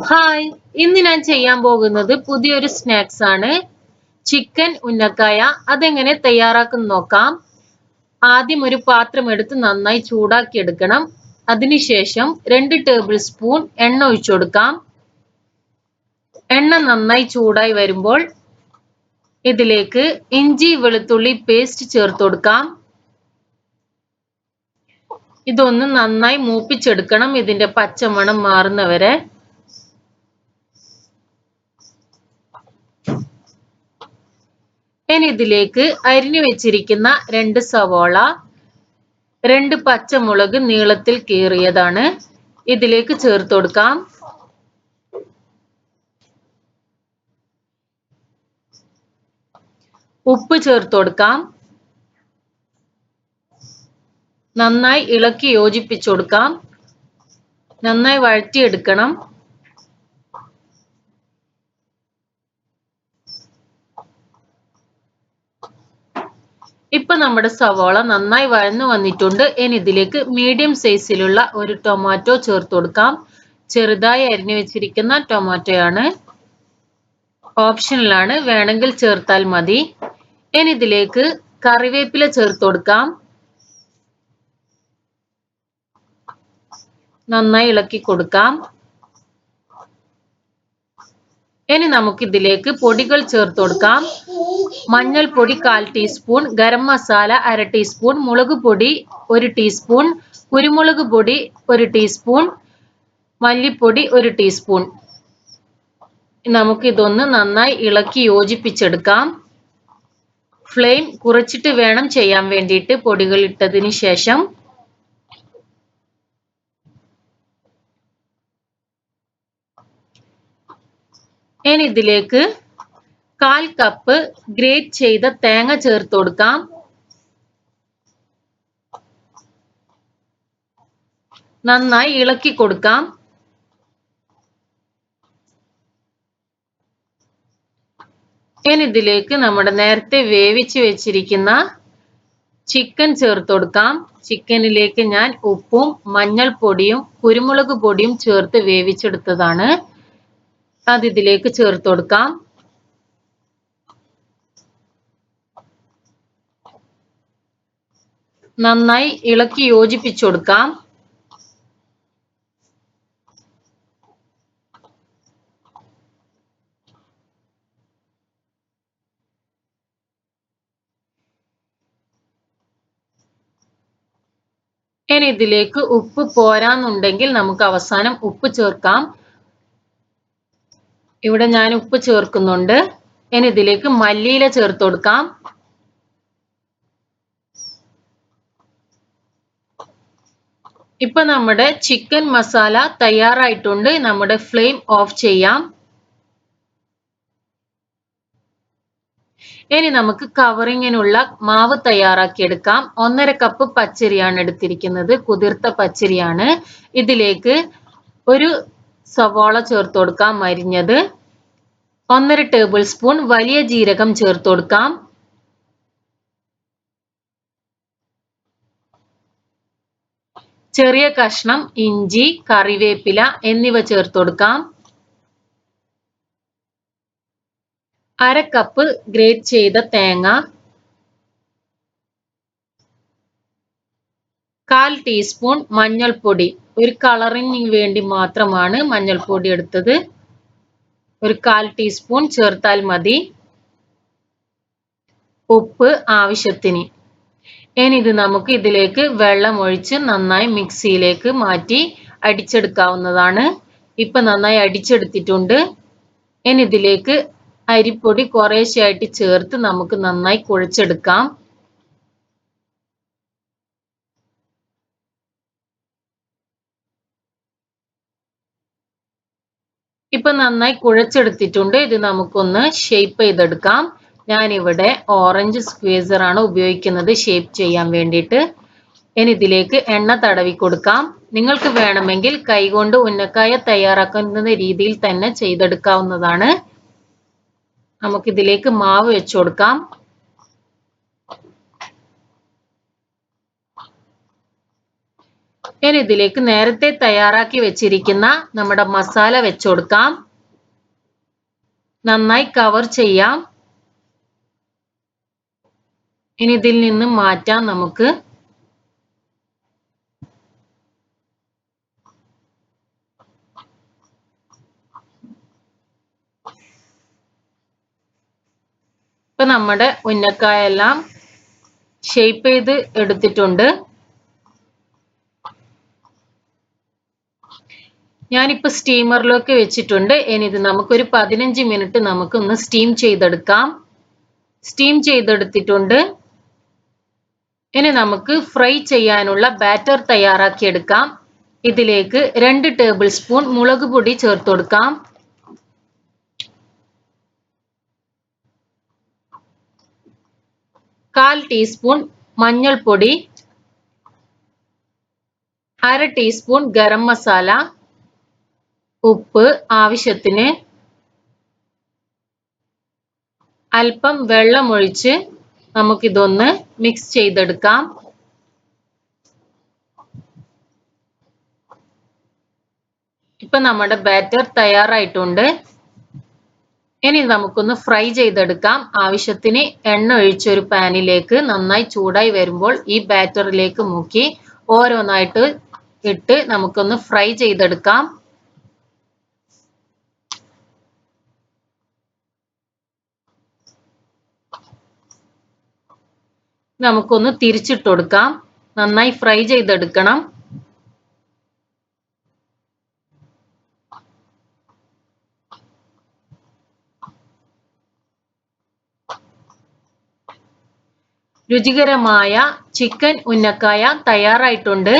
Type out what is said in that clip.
Hi, ഇന്ന് ഞാൻ ചെയ്യാൻ പോകുന്നത് പുതിയൊരു സ്നാക്സ് ആണ്. ചിക്കൻ ഉന്നക്കായ. അതെങ്ങനെ തയ്യാറാക്കുന്നു നോക്കാം. ആദ്യം ഒരു പാത്രം എടുത്ത് നന്നായി ചൂടാക്കി എടുക്കണം. അതിനുശേഷം 2 ടേബിൾ സ്പൂൺ എണ്ണ ഒഴിച്ചു കൊടുക്കാം. എണ്ണ നന്നായി ചൂടായി വരുമ്പോൾ ഇതിലേക്ക് ഇഞ്ചി വെളുത്തുള്ളി പേസ്റ്റ് ചേർത്ത് കൊടുക്കാം. ഇതൊന്ന് നന്നായി മൂപ്പിച്ചെടുക്കണം, ഇതിന്റെ പച്ചമണം മാറുന്നവരെ. ഇനി ഇതിലേക്ക് അരിഞ്ഞു വെച്ചിരിക്കുന്ന 2 സവോള, 2 പച്ചമുളക് നീളത്തിൽ കീറിയതാണ് ഇതിലേക്ക് ചേർത്ത് കൊടുക്കാം. ഉപ്പ് ചേർത്ത് കൊടുക്കാം. നന്നായി ഇളക്കി യോജിപ്പിച്ചു കൊടുക്കാം. നന്നായി വഴറ്റിയെടുക്കണം. ഇപ്പൊ നമ്മുടെ സവാള നന്നായി വഴന്നു വന്നിട്ടുണ്ട്. ഇനി ഇതിലേക്ക് മീഡിയം സൈസിലുള്ള ഒരു ടൊമാറ്റോ ചേർത്ത് കൊടുക്കാം. ചെറുതായി അരിഞ്ഞു വെച്ചിരിക്കുന്ന ടൊമാറ്റോയാണ്. ഓപ്ഷണലാണ്, വേണമെങ്കിൽ ചേർത്താൽ മതി. ഇനി ഇതിലേക്ക് കറിവേപ്പില ചേർത്ത് കൊടുക്കാം. നന്നായി ഇളക്കി കൊടുക്കാം. ഇനി നമുക്ക് ഇതിലേക്ക് പൊടികൾ ചേർത്ത് കൊടുക്കാം. മഞ്ഞൾപ്പൊടി 1/4 ടീസ്പൂൺ, ഗരം മസാല 1/2 ടീസ്പൂൺ, മുളക് പൊടി 1 ടീസ്പൂൺ, കുരുമുളക് പൊടി 1 ടീസ്പൂൺ, മല്ലിപ്പൊടി 1 ടീസ്പൂൺ. നമുക്ക് ഇതൊന്ന് നന്നായി ഇളക്കി യോജിപ്പിച്ചെടുക്കാം. ഫ്ലെയിം കുറച്ചിട്ട് വേണം ചെയ്യാൻ വേണ്ടിയിട്ട് പൊടികൾ ഇട്ടതിന് ശേഷം. ഇനി ഇതിലേക്ക് 1/4 കപ്പ് ഗ്രേറ്റ് ചെയ്ത തേങ്ങ ചേർത്ത് കൊടുക്കാം. നന്നായി ഇളക്കി കൊടുക്കാം. ഇനി ഇതിലേക്ക് നമ്മുടെ നേരത്തെ വേവിച്ച് വെച്ചിരിക്കുന്ന ചിക്കൻ ചേർത്ത് കൊടുക്കാം. ചിക്കനിലേക്ക് ഞാൻ ഉപ്പും മഞ്ഞൾപ്പൊടിയും കുരുമുളക് പൊടിയും ചേർത്ത് വേവിച്ചെടുത്തതാണ്. അത് ഇതിലേക്ക് ചേർത്ത് കൊടുക്കാം. നന്നായി ഇളക്കി യോജിപ്പിച്ചു കൊടുക്കാം. ഇനി ഇതിലേക്ക് ഉപ്പ് പോരാന്നുണ്ടെങ്കിൽ നമുക്ക് അവസാനം ഉപ്പ് ചേർക്കാം. ഇവിടെ ഞാൻ ഉപ്പ് ചേർക്കുന്നുണ്ട്. ഇനി ഇതിലേക്ക് മല്ലിയില ചേർത്ത് കൊടുക്കാം. ഇപ്പൊ നമ്മുടെ ചിക്കൻ മസാല തയ്യാറായിട്ടുണ്ട്. നമ്മുടെ ഫ്ലെയിം ഓഫ് ചെയ്യാം. ഇനി നമുക്ക് കവറിങ്ങിനുള്ള മാവ് തയ്യാറാക്കി എടുക്കാം. 1/2 കപ്പ് പച്ചരിയാണ് എടുത്തിരിക്കുന്നത്, കുതിർത്ത പച്ചരിയാണ്. ഇതിലേക്ക് ഒരു സവാള ചേർത്ത് കൊടുക്കാം അരിഞ്ഞത്. 1/2 ടേബിൾ സ്പൂൺ വലിയ ജീരകം ചേർത്ത് കൊടുക്കാം. ചെറിയ കഷ്ണം ഇഞ്ചി, കറിവേപ്പില എന്നിവ ചേർത്ത് കൊടുക്കാം. 1/2 കപ്പ് ഗ്രേറ്റ് ചെയ്ത തേങ്ങ, 1/4 ടീസ്പൂൺ മഞ്ഞൾപ്പൊടി. ഒരു കളറിന് വേണ്ടി മാത്രമാണ് മഞ്ഞൾപ്പൊടി എടുത്തത്. ഒരു 1/4 ടീസ്പൂൺ ചേർത്താൽ മതി. ഉപ്പ് ആവശ്യത്തിന്. ഇനി ഇത് നമുക്ക് ഇതിലേക്ക് വെള്ളം ഒഴിച്ച് നന്നായി മിക്സിയിലേക്ക് മാറ്റി അടിച്ചെടുക്കാവുന്നതാണ്. ഇപ്പൊ നന്നായി അടിച്ചെടുത്തിട്ടുണ്ട്. ഇനി ഇതിലേക്ക് അരിപ്പൊടി കുറേശ്ശെയായിട്ട് ചേർത്ത് നമുക്ക് നന്നായി കുഴച്ചെടുക്കാം. ഇപ്പൊ നന്നായി കുഴച്ചെടുത്തിട്ടുണ്ട്. ഇത് നമുക്കൊന്ന് ഷേപ്പ് ചെയ്തെടുക്കാം. ഞാനിവിടെ ഓറഞ്ച് സ്ക്വീസർ ആണ് ഉപയോഗിക്കുന്നത് ഷേപ്പ് ചെയ്യാൻ വേണ്ടിയിട്ട്. ഇനി ഇതിലേക്ക് എണ്ണ തടവി കൊടുക്കാം. നിങ്ങൾക്ക് വേണമെങ്കിൽ കൈകൊണ്ട് ഉന്നക്കായ തയ്യാറാക്കുന്ന രീതിയിൽ തന്നെ ചെയ്തെടുക്കാവുന്നതാണ്. നമുക്കിതിലേക്ക് മാവ് വെച്ചു കൊടുക്കാം. ഇനി ഇതിലേക്ക് നേരത്തെ തയ്യാറാക്കി വെച്ചിരിക്കുന്ന നമ്മുടെ മസാല വെച്ച് കൊടുക്കാം. നന്നായി കവർ ചെയ്യാം. ഇനി ഇതിൽ നിന്ന് മാറ്റാം നമുക്ക്. ഇപ്പൊ നമ്മുടെ ഉന്നക്കായ എല്ലാം ഷേപ്പ് ചെയ്ത് എടുത്തിട്ടുണ്ട്. ഞാനിപ്പോ സ്റ്റീമറിലേക്ക് വെച്ചിട്ടുണ്ട്. ഇനി ഇത് നമുക്കൊരു 15 മിനിറ്റ് നമുക്കൊന്ന് സ്റ്റീം ചെയ്തെടുക്കാം. സ്റ്റീം ചെയ്തെടുത്തിട്ടുണ്ട്. ഇനി നമുക്ക് ഫ്രൈ ചെയ്യാനുള്ള ബാറ്റർ തയ്യാറാക്കി എടുക്കാം. ഇതിലേക്ക് 2 ടേബിൾ സ്പൂൺ മുളക് പൊടി ചേർത്ത് കൊടുക്കാം. 1/4 ടീസ്പൂൺ മഞ്ഞൾപ്പൊടി, 1/2 ടീസ്പൂൺ ഗരം മസാല, ഉപ്പ് ആവശ്യത്തിന്, അല്പം വെള്ളമൊഴിച്ച് നമുക്കിതൊന്ന് മിക്സ് ചെയ്തെടുക്കാം. ഇപ്പൊ നമ്മുടെ ബാറ്റർ തയ്യാറായിട്ടുണ്ട്. ഇനി നമുക്കൊന്ന് ഫ്രൈ ചെയ്തെടുക്കാം. ആവശ്യത്തിന് എണ്ണ ഒഴിച്ചൊരു പാനിലേക്ക് നന്നായി ചൂടായി വരുമ്പോൾ ഈ ബാറ്ററിലേക്ക് മുക്കി ഓരോന്നായിട്ട് ഇട്ട് നമുക്കൊന്ന് ഫ്രൈ ചെയ്തെടുക്കാം. നമുക്കൊന്ന് തിരിച്ചിട്ട് കൊടുക്കാം. നന്നായി ഫ്രൈ ചെയ്തെടുക്കണം. രുചികരമായ ചിക്കൻ ഉന്നക്കായ തയ്യാറായിട്ടുണ്ട്.